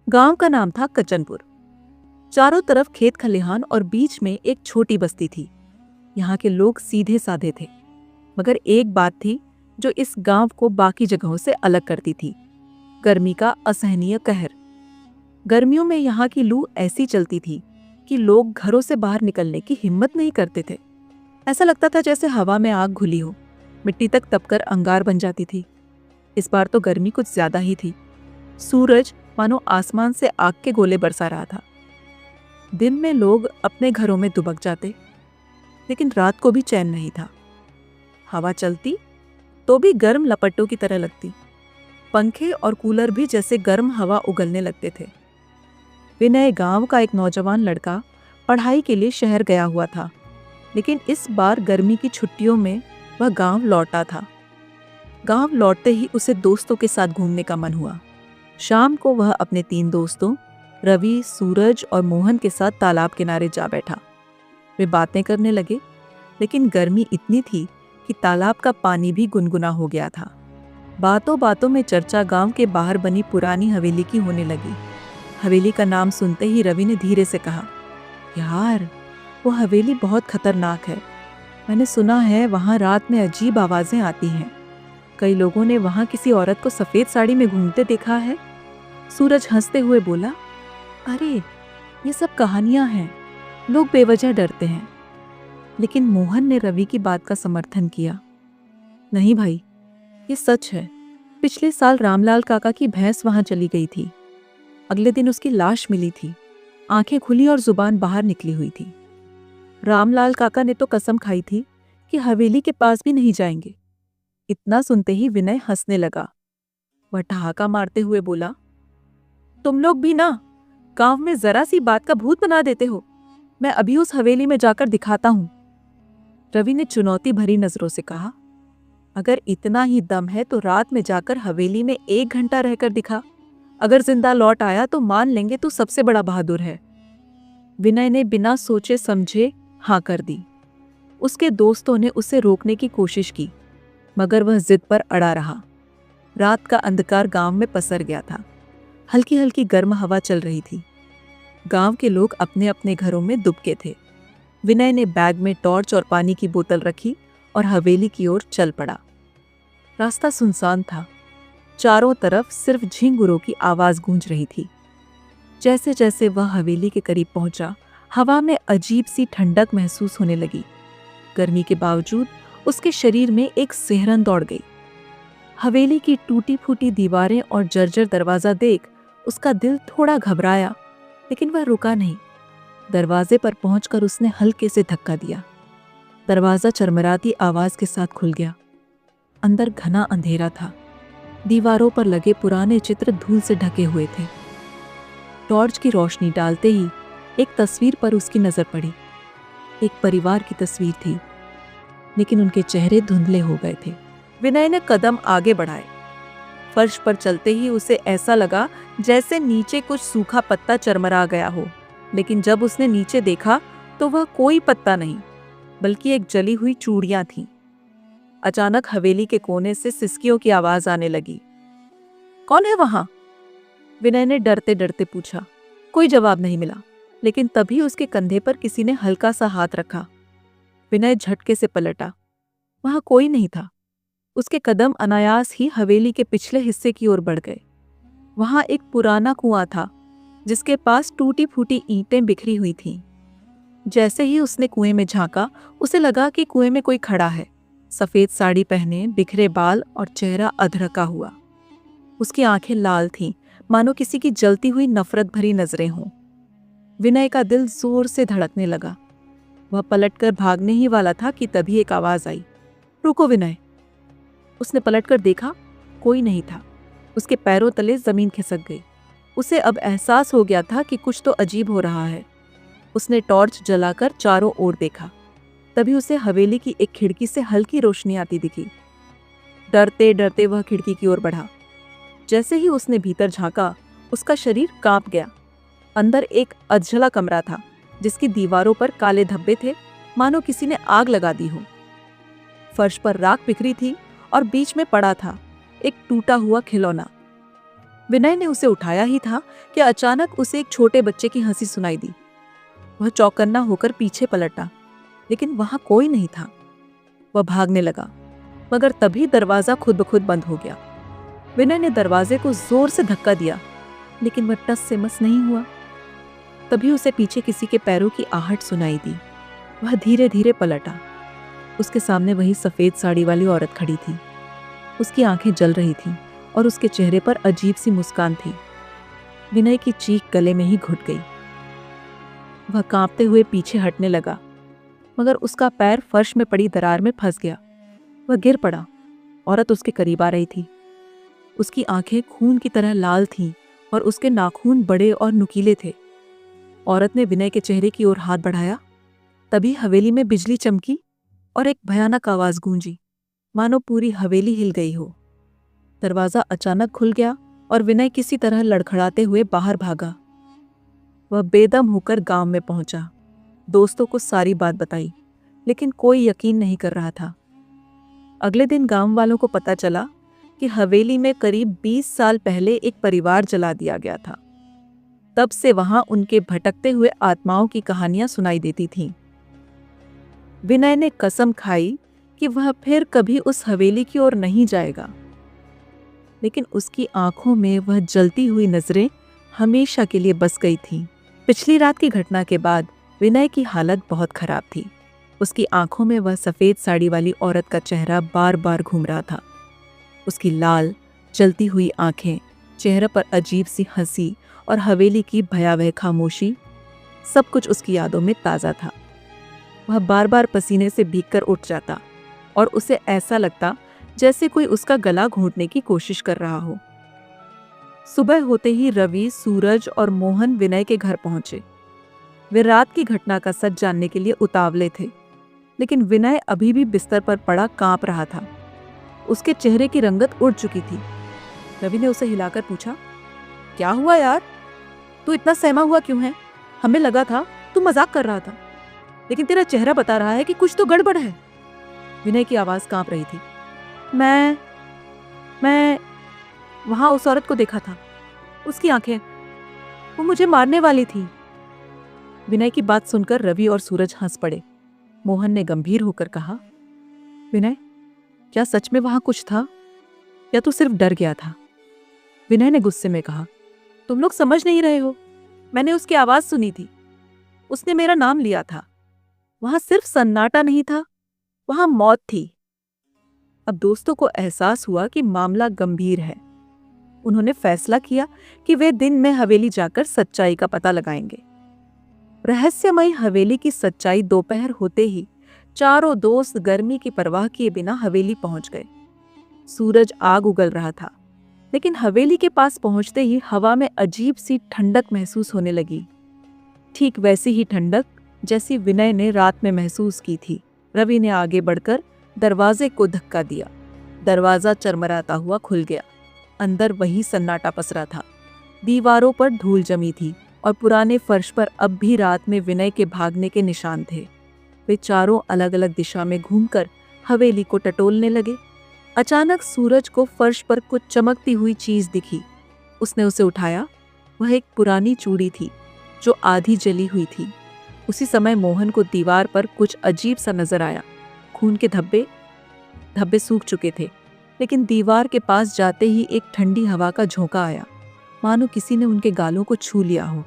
गांव का नाम था कचनपुर। चारों तरफ खेत खलिहान और बीच में एक छोटी बस्ती थी। यहाँ के लोग सीधे साधे थे, मगर एक बात थी जो इस गांव को बाकी जगहों से अलग करती थी। गर्मी का असहनीय कहर। गर्मियों में यहाँ की लू ऐसी चलती थी कि लोग घरों से बाहर निकलने की हिम्मत नहीं करते थे। ऐसा लगता था जैसे हवा में आग घुली हो, मिट्टी तक तपकर अंगार बन जाती थी। इस बार तो गर्मी कुछ ज्यादा ही थी। सूरज मानो आसमान से आग के गोले बरसा रहा था। दिन में लोग अपने घरों में दुबक जाते, लेकिन रात को भी चैन नहीं था। हवा चलती तो भी गर्म लपटों की तरह लगती। पंखे और कूलर भी जैसे गर्म हवा उगलने लगते थे। विनय गांव का एक नौजवान लड़का पढ़ाई के लिए शहर गया हुआ था, लेकिन इस बार गर्मी की छुट्टियों में वह गांव लौटा था। गांव लौटते ही उसे दोस्तों के साथ घूमने का मन हुआ। शाम को वह अपने 3 दोस्तों रवि, सूरज और मोहन के साथ तालाब किनारे जा बैठा। वे बातें करने लगे, लेकिन गर्मी इतनी थी कि तालाब का पानी भी गुनगुना हो गया था। बातों बातों में चर्चा गांव के बाहर बनी पुरानी हवेली की होने लगी। हवेली का नाम सुनते ही रवि ने धीरे से कहा, यार, वो हवेली बहुत खतरनाक है। मैंने सुना है वहां रात में अजीब आवाजें आती हैं। कई लोगों ने वहां किसी औरत को सफेद साड़ी में घूमते देखा है। सूरज हंसते हुए बोला, अरे ये सब कहानियां हैं, लोग बेवजह डरते हैं। लेकिन मोहन ने रवि की बात का समर्थन किया। नहीं भाई, ये सच है। पिछले साल रामलाल काका की भैंस वहां चली गई थी। अगले दिन उसकी लाश मिली थी, आंखें खुली और जुबान बाहर निकली हुई थी। रामलाल काका ने तो कसम खाई थी कि हवेली के पास भी नहीं जाएंगे। इतना सुनते ही विनय हंसने लगा। वह ठहाका मारते हुए बोला, तुम लोग भी ना गांव में जरा सी बात का भूत बना देते हो। मैं अभी उस हवेली में जाकर दिखाता हूं। रवि ने चुनौती भरी नजरों से कहा, अगर इतना ही दम है तो रात में जाकर हवेली में 1 घंटा रहकर दिखा। अगर जिंदा लौट आया तो मान लेंगे तू सबसे बड़ा बहादुर है। विनय ने बिना सोचे समझे हाँ कर दी। उसके दोस्तों ने उसे रोकने की कोशिश की, मगर वह जिद पर अड़ा रहा। रात का अंधकार गांव में पसर गया था। हल्की हल्की गर्म हवा चल रही थी। गांव के लोग अपने अपने घरों में दुबके थे। विनय ने बैग में टॉर्च और पानी की बोतल रखी और हवेली की ओर चल पड़ा। रास्ता सुनसान था। चारों तरफ सिर्फ झिंगुरों की आवाज गूंज रही थी। जैसे जैसे वह हवेली के करीब पहुंचा, हवा में अजीब सी ठंडक महसूस होने लगी। गर्मी के बावजूद उसके शरीर में एक सिहरन दौड़ गई। हवेली की टूटी फूटी दीवारें और जर्जर दरवाजा देख उसका दिल थोड़ा घबराया, लेकिन वह रुका नहीं। दरवाजे पर पहुंचकर उसने हल्के से धक्का दिया। दरवाजा चरमराती आवाज के साथ खुल गया। अंदर घना अंधेरा था। दीवारों पर लगे पुराने चित्र धूल से ढके हुए थे। टॉर्च की रोशनी डालते ही एक तस्वीर पर उसकी नजर पड़ी। एक परिवार की तस्वीर थी, लेकिन उनके चेहरे धुंधले हो गए थे। विनय ने कदम आगे बढ़ाए। फर्श पर चलते ही उसे ऐसा लगा जैसे नीचे कुछ सूखा पत्ता चरमरा गया हो, लेकिन जब उसने नीचे देखा तो वह कोई पत्ता नहीं, बल्कि एक जली हुई चूड़ियां थीं। अचानक हवेली के कोने से सिसकियों की आवाज आने लगी। कौन है वहां? विनय ने डरते डरते पूछा। कोई जवाब नहीं मिला, लेकिन तभी उसके कंधे पर किसी ने हल्का सा हाथ रखा। विनय झटके से पलटा। वहां कोई नहीं था। उसके कदम अनायास ही हवेली के पिछले हिस्से की ओर बढ़ गए। वहां एक पुराना कुआं था, जिसके पास टूटी फूटी ईंटें बिखरी हुई थीं। जैसे ही उसने कुएं में झांका, उसे लगा कि कुएं में कोई खड़ा है। सफेद साड़ी पहने, बिखरे बाल और चेहरा अधरका हुआ। उसकी आंखें लाल थीं, मानो किसी की जलती हुई नफरत भरी नजरें हों। विनय का दिल जोर से धड़कने लगा। वह पलटकर भागने ही वाला था कि तभी एक आवाज आई, रुको विनय। उसने पलटकर देखा, कोई नहीं था। उसके पैरों तले जमीन खिसक गई। उसे अब एहसास हो गया था कि कुछ तो अजीब हो रहा है। उसने टॉर्च जलाकर चारों ओर देखा। तभी उसे हवेली की एक खिड़की से हल्की रोशनी आती दिखी। डरते डरते वह खिड़की की ओर बढ़ा। जैसे ही उसने भीतर झांका, उसका शरीर कांप गया। अंदर एक अधजला कमरा था, जिसकी दीवारों पर काले धब्बे थे, मानो किसी ने आग लगा दी हो। फर्श पर राख बिखरी थी और बीच में पड़ा था एक टूटा हुआ खिलौना। विनय ने उसे उठाया ही था कि अचानक उसे एक छोटे बच्चे की हंसी सुनाई दी। वह चौकन्ना होकर पीछे पलटा, लेकिन वहां कोई नहीं था। वह भागने लगा, मगर तभी दरवाजा खुद ब खुद बंद हो गया। विनय ने दरवाजे को जोर से धक्का दिया, लेकिन वह टस से मस नहीं हुआ। तभी उसे पीछे किसी के पैरों की आहट सुनाई दी। वह धीरे धीरे पलटा। उसके सामने वही सफेद साड़ी वाली औरत खड़ी थी। उसकी आंखें जल रही थीं और उसके चेहरे पर अजीब सी मुस्कान थी। विनय की चीख गले में ही घुट गई। वह कांपते हुए पीछे हटने लगा, मगर उसका पैर फर्श में पड़ी दरार में फंस गया। वह गिर पड़ा। औरत उसके करीब आ रही थी। उसकी आंखें खून की तरह लाल थीं और उसके नाखून बड़े और नुकीले थे। औरत ने विनय के चेहरे की ओर हाथ बढ़ाया। तभी हवेली में बिजली चमकी और एक भयानक आवाज गूंजी, मानो पूरी हवेली हिल गई हो। दरवाजा अचानक खुल गया और विनय किसी तरह लड़खड़ाते हुए बाहर भागा। वह बेदम होकर गांव में पहुंचा। दोस्तों को सारी बात बताई, लेकिन कोई यकीन नहीं कर रहा था। अगले दिन गांव वालों को पता चला कि हवेली में करीब 20 साल पहले एक परिवार जला दिया गया था। तब से वहां उनके भटकते हुए आत्माओं की कहानियां सुनाई देती थीं। विनय ने कसम खाई कि वह फिर कभी उस हवेली की ओर नहीं जाएगा, लेकिन उसकी आंखों में वह जलती हुई नजरें हमेशा के लिए बस गई थीं। पिछली रात की घटना के बाद विनय की हालत बहुत खराब थी। उसकी आंखों में वह सफेद साड़ी वाली औरत का चेहरा बार बार घूम रहा था। उसकी लाल जलती हुई आंखें, चेहरे पर अजीब सी हंसी और हवेली की भयावह खामोशी, सब कुछ उसकी यादों में ताज़ा था। वह बार बार पसीने से भीगकर उठ जाता और उसे ऐसा लगता जैसे कोई उसका गला घोंटने की कोशिश कर रहा हो। सुबह होते ही रवि, सूरज और मोहन विनय के घर पहुंचे। वे रात की घटना का सच जानने के लिए उतावले थे, लेकिन विनय अभी भी बिस्तर पर पड़ा कांप रहा था। उसके चेहरे की रंगत उड़ चुकी थी। रवि ने उसे हिलाकर पूछा, क्या हुआ यार? तू इतना सहमा हुआ क्यों है? हमें लगा था तू मजाक कर रहा था, लेकिन तेरा चेहरा बता रहा है कि कुछ तो गड़बड़ है। विनय की आवाज कांप रही थी। मैं वहां उस औरत को देखा था। उसकी आंखें, वो मुझे मारने वाली थी। विनय की बात सुनकर रवि और सूरज हंस पड़े। मोहन ने गंभीर होकर कहा, विनय, क्या सच में वहां कुछ था या तू सिर्फ डर गया था? विनय ने गुस्से में कहा, तुम लोग समझ नहीं रहे हो। मैंने उसकी आवाज सुनी थी। उसने मेरा नाम लिया था। वहां सिर्फ सन्नाटा नहीं था, वहां मौत थी। अब दोस्तों को एहसास हुआ कि मामला गंभीर है। उन्होंने फैसला किया कि वे दिन में हवेली जाकर सच्चाई का पता लगाएंगे। रहस्यमयी हवेली की सच्चाई दोपहर होते ही चारों दोस्त गर्मी की परवाह किए बिना हवेली पहुंच गए। सूरज आग उगल रहा था, लेकिन हवेली के पास पहुंचते ही हवा में अजीब सी ठंडक महसूस होने लगी। ठीक वैसी ही ठंडक जैसी विनय ने रात में महसूस की थी। रवि ने आगे बढ़कर दरवाजे को धक्का दिया। दरवाजा चरमराता हुआ खुल गया। अंदर वही सन्नाटा पसरा था। दीवारों पर धूल जमी थी और पुराने फर्श पर अब भी रात में विनय के भागने के निशान थे। वे चारों अलग अलग दिशा में घूमकर हवेली को टटोलने लगे। अचानक सूरज को फर्श पर कुछ चमकती हुई चीज दिखी। उसने उसे उठाया। वह एक पुरानी चूड़ी थी जो आधी जली हुई थी। उसी समय मोहन को दीवार पर कुछ अजीब सा नजर आया। खून के धब्बे सूख चुके थे, लेकिन दीवार के पास जाते ही एक ठंडी हवा का झोंका आया, मानो किसी ने उनके गालों को छू लिया हो।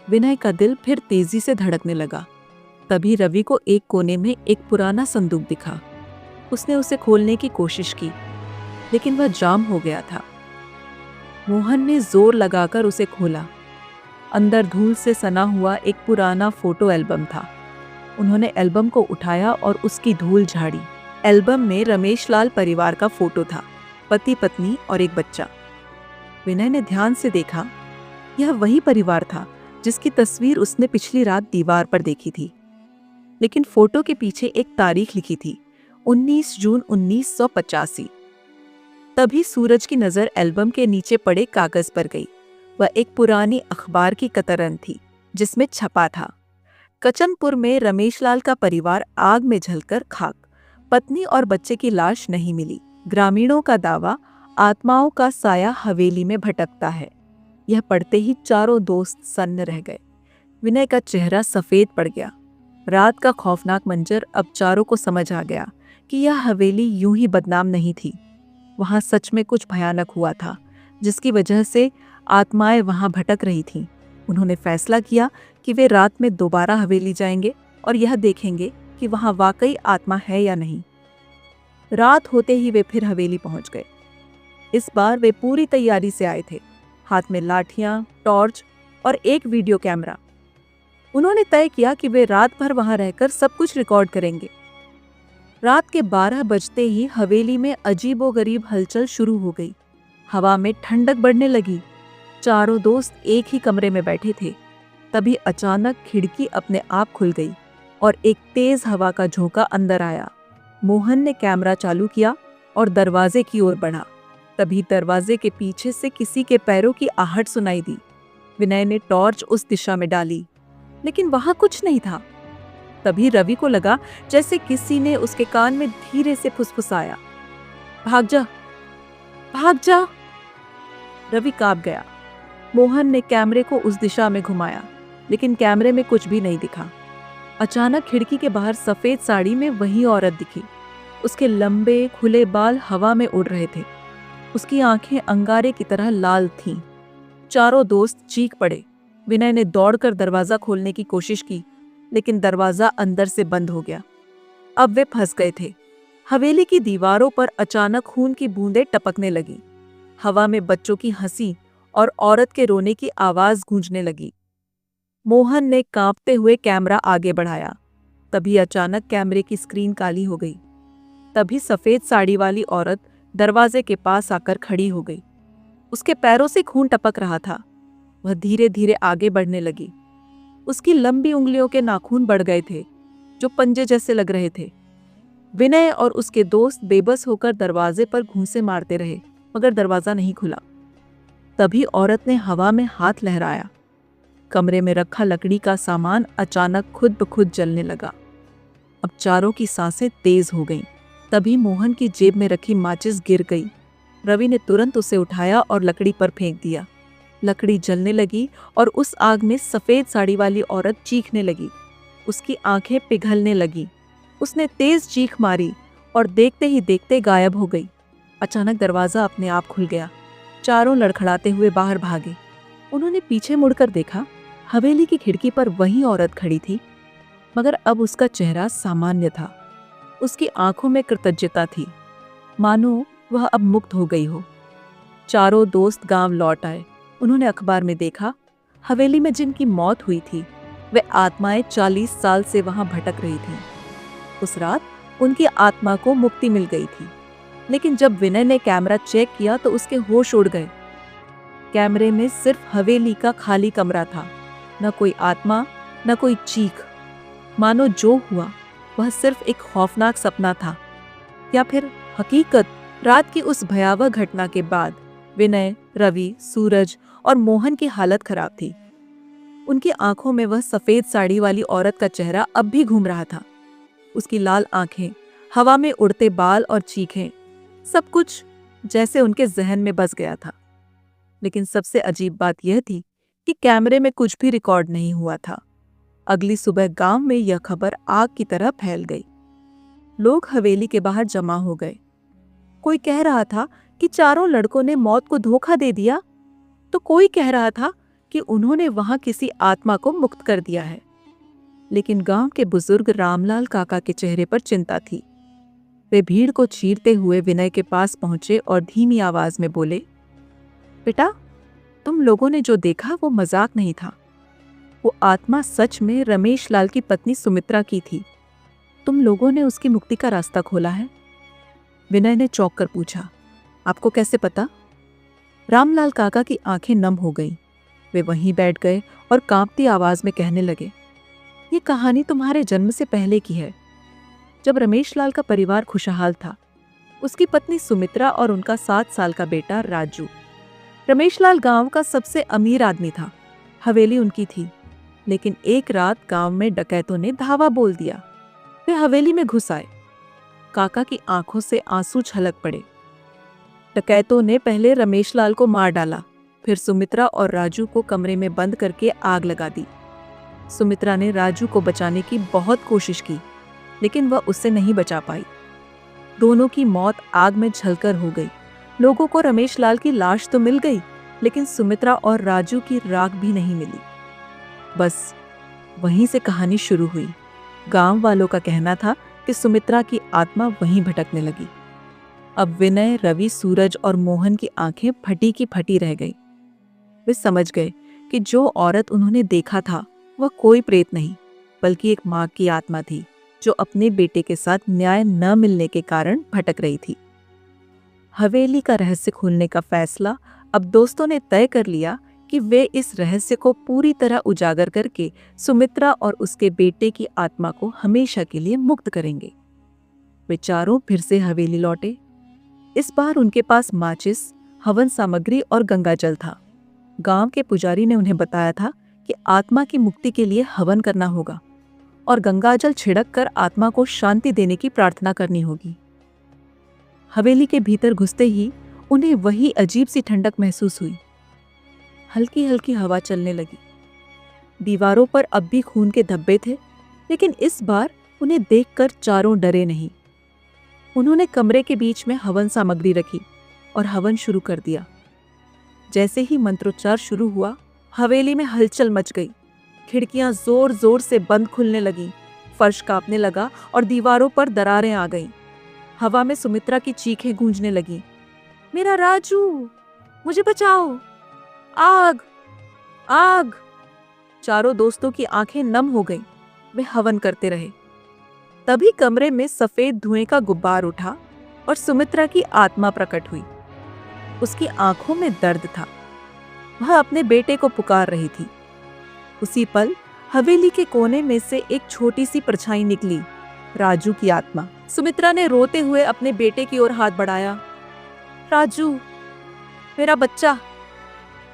विनय का दिल फिर तेजी से धड़कने लगा। तभी रवि को एक कोने में एक पुराना संदूक दिखा। उसने उसे खोलने की कोशिश की, लेकिन वह जाम हो गया था। मोहन ने जोर लगाकर उसे खोला। अंदर धूल से सना हुआ एक पुराना फोटो एल्बम था। उन्होंने एल्बम को उठाया और उसकी धूल झाड़ी। एल्बम में रमेश लाल परिवार का फोटो था, पति पत्नी और एक बच्चा। विनय ने ध्यान से देखा। यह वही परिवार था जिसकी तस्वीर उसने पिछली रात दीवार पर देखी थी, लेकिन फोटो के पीछे एक तारीख लिखी थी, 19 जून 1985। तभी सूरज की नजर एल्बम के नीचे पड़े कागज पर गई। वह एक पुरानी अखबार की कतरन थी जिसमें छपा था, कचनपुर में रमेशलाल का परिवार आग में जलकर खाक, पत्नी और बच्चे की लाश नहीं मिली। ग्रामीणों का दावा, आत्माओं का साया हवेली में भटकता है। यह पढ़ते ही चारों दोस्त सन्न रह गए। विनय का चेहरा सफेद पड़ गया। रात का खौफनाक मंजर अब चारों को समझ आ गया कि यह हवेली यूं ही बदनाम नहीं थी। वहां सच में कुछ भयानक हुआ था, जिसकी वजह से आत्माएं वहां भटक रही थीं। उन्होंने फैसला किया कि वे रात में दोबारा हवेली जाएंगे और यह देखेंगे कि वहां वाकई आत्मा है या नहीं। रात होते ही वे फिर हवेली पहुंच गए। इस बार वे पूरी तैयारी से आए थे, हाथ में लाठियां, टॉर्च और एक वीडियो कैमरा। उन्होंने तय किया कि वे रात भर वहां रहकर सब कुछ रिकॉर्ड करेंगे। रात के 12 बजते ही हवेली में अजीबोगरीब हलचल शुरू हो गई। हवा में ठंडक बढ़ने लगी। चारों दोस्त एक ही कमरे में बैठे थे। तभी अचानक खिड़की अपने आप खुल गई और एक तेज हवा का झोंका अंदर आया। मोहन ने कैमरा चालू किया और दरवाजे की ओर बढ़ा। तभी दरवाजे के पीछे से किसी के पैरों की आहट सुनाई दी। विनय ने टॉर्च उस दिशा में डाली, लेकिन वहां कुछ नहीं था। तभी रवि को लगा जैसे किसी ने उसके कान में धीरे से फुसफुसाया, भाग जा, भाग जा। रवि कांप गया। मोहन ने कैमरे को उस दिशा में घुमाया, लेकिन कैमरे में कुछ भी नहीं दिखा। अचानक खिड़की के बाहर सफेद साड़ी में वही औरत दिखी। उसके लंबे खुले बाल हवा में उड़ रहे थे। उसकी आंखें अंगारे की तरह लाल थीं। चारों दोस्त चीख पड़े। विनय ने दौड़कर दरवाजा खोलने की कोशिश की, लेकिन दरवाजा अंदर से बंद हो गया। अब वे फंस गए थे। हवेली की दीवारों पर अचानक खून की बूंदें टपकने लगी। हवा में बच्चों की हंसी और औरत के रोने की आवाज गूंजने लगी। मोहन ने कांपते हुए कैमरा आगे बढ़ाया। तभी अचानक कैमरे की स्क्रीन काली हो गई। तभी सफेद साड़ी वाली औरत दरवाजे के पास आकर खड़ी हो गई। उसके पैरों से खून टपक रहा था। वह धीरे धीरे आगे बढ़ने लगी। उसकी लंबी उंगलियों के नाखून बढ़ गए थे, जो पंजे जैसे लग रहे थे। विनय और उसके दोस्त बेबस होकर दरवाजे पर घूंसे मारते रहे, मगर दरवाजा नहीं खुला। तभी औरत ने हवा में हाथ लहराया। कमरे में रखा लकड़ी का सामान अचानक खुद ब खुद जलने लगा। अब चारों की सांसें तेज हो गईं। तभी मोहन की जेब में रखी माचिस गिर गई। रवि ने तुरंत उसे उठाया और लकड़ी पर फेंक दिया। लकड़ी जलने लगी और उस आग में सफेद साड़ी वाली औरत चीखने लगी। उसकी आंखें पिघलने लगी। उसने तेज चीख मारी और देखते ही देखते गायब हो गई। अचानक दरवाजा अपने आप खुल गया। चारों लड़खड़ाते हुए बाहर भागे। उन्होंने पीछे मुड़कर देखा। हवेली की खिड़की पर वही औरत खड़ी थी, मगर अब उसका चेहरा सामान्य था। उसकी आंखों में कृतज्ञता थी, मानो वह अब मुक्त हो गई हो। चारों दोस्त गांव लौट आए। उन्होंने अखबार में देखा, हवेली में जिनकी मौत हुई थी वे आत्माएं 40 साल से वहां भटक रही थीं। उस रात उनकी आत्मा को मुक्ति मिल गई थी। लेकिन जब विनय ने कैमरा चेक किया तो उसके होश उड़ गए। कैमरे में सिर्फ हवेली का खाली कमरा था। न कोई आत्मा, न कोई चीख। मानो जो हुआ वह सिर्फ एक खौफनाक सपना था, या फिर हकीकत। रात की उस भयावह घटना के बाद विनय, रवि, सूरज और मोहन की हालत खराब थी। उनकी आंखों में वह सफेद साड़ी वाली औरत का चेहरा अब भी घूम रहा था। उसकी लाल आंखें, हवा में उड़ते बाल और चीखें, सब कुछ जैसे उनके जहन में बस गया था। लेकिन सबसे अजीब बात यह थी कि कैमरे में कुछ भी रिकॉर्ड नहीं हुआ था। अगली सुबह गांव में यह खबर आग की तरह फैल गई। लोग हवेली के बाहर जमा हो गए। कोई कह रहा था कि चारों लड़कों ने मौत को धोखा दे दिया, तो कोई कह रहा था कि उन्होंने वहां किसी आत्मा को मुक्त कर दिया है। लेकिन गांव के बुजुर्ग रामलाल काका के चेहरे पर चिंता थी। वे भीड़ को चीरते हुए विनय के पास पहुंचे और धीमी आवाज में बोले, बेटा, तुम लोगों ने जो देखा वो मजाक नहीं था। वो आत्मा सच में रमेश लाल की पत्नी सुमित्रा की थी। तुम लोगों ने उसकी मुक्ति का रास्ता खोला है। विनय ने चौंक कर पूछा, आपको कैसे पता? रामलाल काका की आंखें नम हो गईं। वे वहीं बैठ गए और कांपती आवाज में कहने लगे, ये कहानी तुम्हारे जन्म से पहले की है, जब रमेश लाल का परिवार खुशहाल था। उसकी पत्नी सुमित्रा और उनका 7 साल का बेटा राजू। रमेश लाल गांव का सबसे अमीर आदमी था। हवेली उनकी थी। लेकिन एक रात गांव में डकैतों ने धावा बोल दिया। वे हवेली में घुस आए। काका की आंखों से आंसू छलक पड़े। डकैतों ने पहले रमेश लाल को मार डाला, फिर सुमित्रा और राजू को कमरे में बंद करके आग लगा दी। सुमित्रा ने राजू को बचाने की बहुत कोशिश की, लेकिन वह उससे नहीं बचा पाई। दोनों की मौत आग में जलकर हो गई। लोगों को रमेश लाल की लाश तो मिल गई, लेकिन सुमित्रा और राजू की राख भी नहीं मिली। बस वहीं से कहानी शुरू हुई। गांव वालों का कहना था कि सुमित्रा की आत्मा वहीं भटकने लगी। अब विनय, रवि, सूरज और मोहन की आंखें फटी की फटी रह गई। वे समझ गए कि जो औरत उन्होंने देखा था वह कोई प्रेत नहीं, बल्कि एक मां की आत्मा थी, जो अपने बेटे के साथ न्याय न मिलने के कारण भटक रही थी। हवेली का रहस्य खोलने का फैसला अब दोस्तों ने तय कर लिया कि वे इस रहस्य को पूरी तरह उजागर करके सुमित्रा और उसके बेटे की आत्मा को हमेशा के लिए मुक्त करेंगे। वे चारों फिर से हवेली लौटे। इस बार उनके पास माचिस, हवन सामग्री और गंगाजल था। गांव के पुजारी ने उन्हें बताया था कि आत्मा की मुक्ति के लिए हवन करना होगा और गंगाजल छिड़क कर आत्मा को शांति देने की प्रार्थना करनी होगी। हवेली के भीतर घुसते ही उन्हें वही अजीब सी ठंडक महसूस हुई। हल्की हल्की हवा चलने लगी। दीवारों पर अब भी खून के धब्बे थे, लेकिन इस बार उन्हें देखकर चारों डरे नहीं। उन्होंने कमरे के बीच में हवन सामग्री रखी और हवन शुरू कर दिया। जैसे ही मंत्रोच्चार शुरू हुआ, हवेली में हलचल मच गई। खिड़कियां जोर जोर से बंद खुलने लगीं, फर्श कांपने लगा और दीवारों पर दरारें आ गईं। हवा में सुमित्रा की चीखें गूंजने लगीं, मेरा राजू, मुझे बचाओ, आग, आग। चारों दोस्तों की आंखें नम हो गईं। वे हवन करते रहे। तभी कमरे में सफेद धुएं का गुब्बार उठा और सुमित्रा की आत्मा प्रकट हुई। उसकी आंखों में दर्द था। वह अपने बेटे को पुकार रही थी। उसी पल हवेली के कोने में से एक छोटी सी परछाई निकली, राजू की आत्मा। सुमित्रा ने रोते हुए अपने बेटे की ओर हाथ बढ़ाया। राजू, मेरा बच्चा।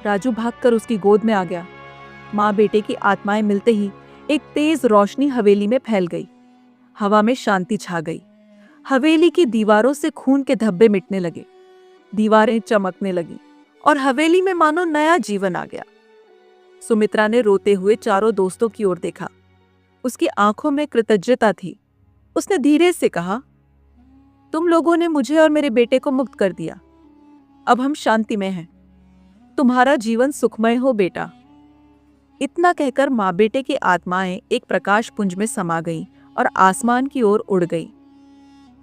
राजू भागकर उसकी गोद में आ गया। माँ बेटे की आत्माएं मिलते ही एक तेज रोशनी हवेली में फैल गई। हवा में शांति छा गई। हवेली की दीवारों से खून के धब्बे मिटने लगे। दीवारें चमकने लगीं और हवेली में मानो नया जीवन आ गया। सुमित्रा ने रोते हुए चारों दोस्तों की ओर देखा। उसकी आंखों में कृतज्ञता थी। उसने धीरे से कहा, तुम लोगों ने मुझे और मेरे बेटे को मुक्त कर दिया। अब हम शांति में हैं। तुम्हारा जीवन सुखमय हो बेटा। इतना कहकर माँ बेटे की आत्माएं एक प्रकाश पुंज में समा गईं और आसमान की ओर उड़ गई।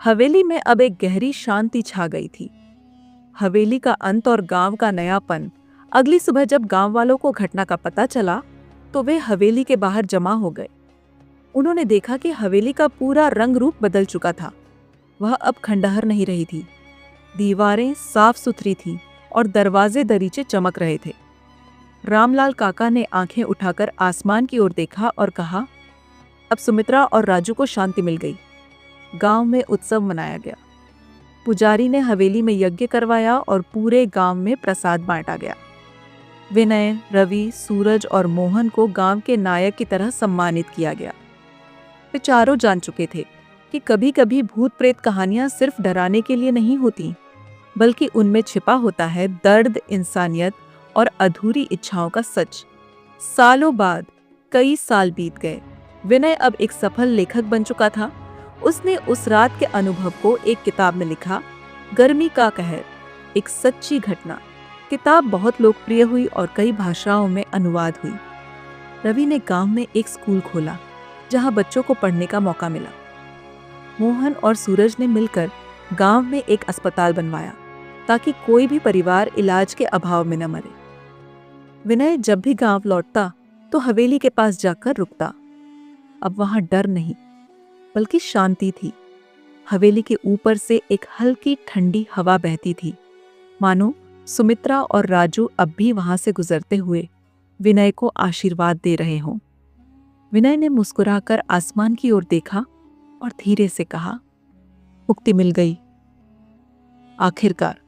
हवेली में अब एक गहरी शांति छा गई थी। हवेली का अंत और गांव का नयापन। अगली सुबह जब गांव वालों को घटना का पता चला तो वे हवेली के बाहर जमा हो गए। उन्होंने देखा कि हवेली का पूरा रंग रूप बदल चुका था। वह अब खंडहर नहीं रही थी। दीवारें साफ सुथरी थीं और दरवाजे दरीचे चमक रहे थे। रामलाल काका ने आंखें उठाकर आसमान की ओर देखा और कहा, अब सुमित्रा और राजू को शांति मिल गई। गांव में उत्सव मनाया गया। पुजारी ने हवेली में यज्ञ करवाया और पूरे गांव में प्रसाद बांटा गया। विनय, रवि, सूरज और मोहन को गांव के नायक की तरह सम्मानित किया गया। वे चारों जान चुके थे कि कभी कभी भूत प्रेत कहानियां सिर्फ डराने के लिए नहीं होती, बल्कि उनमें छिपा होता है दर्द, इंसानियत और अधूरी इच्छाओं का सच। सालों बाद कई साल बीत गए। विनय अब एक सफल लेखक बन चुका था। उसने उस रात के अनुभव को एक किताब में लिखा, गर्मी का कहर, एक सच्ची घटना। किताब बहुत लोकप्रिय हुई और कई भाषाओं में अनुवाद हुई। रवि ने गांव में एक स्कूल खोला जहां बच्चों को पढ़ने का मौका मिला। मोहन और सूरज ने मिलकर गांव में एक अस्पताल बनवाया ताकि कोई भी परिवार इलाज के अभाव में न मरे। विनय जब भी गांव लौटता तो हवेली के पास जाकर रुकता। अब वहां डर नहीं, बल्कि शांति थी। हवेली के ऊपर से एक हल्की ठंडी हवा बहती थी, मानो सुमित्रा और राजू अब भी वहां से गुजरते हुए विनय को आशीर्वाद दे रहे हों। विनय ने मुस्कुराकर आसमान की ओर देखा और धीरे से कहा, मुक्ति मिल गई, आखिरकार।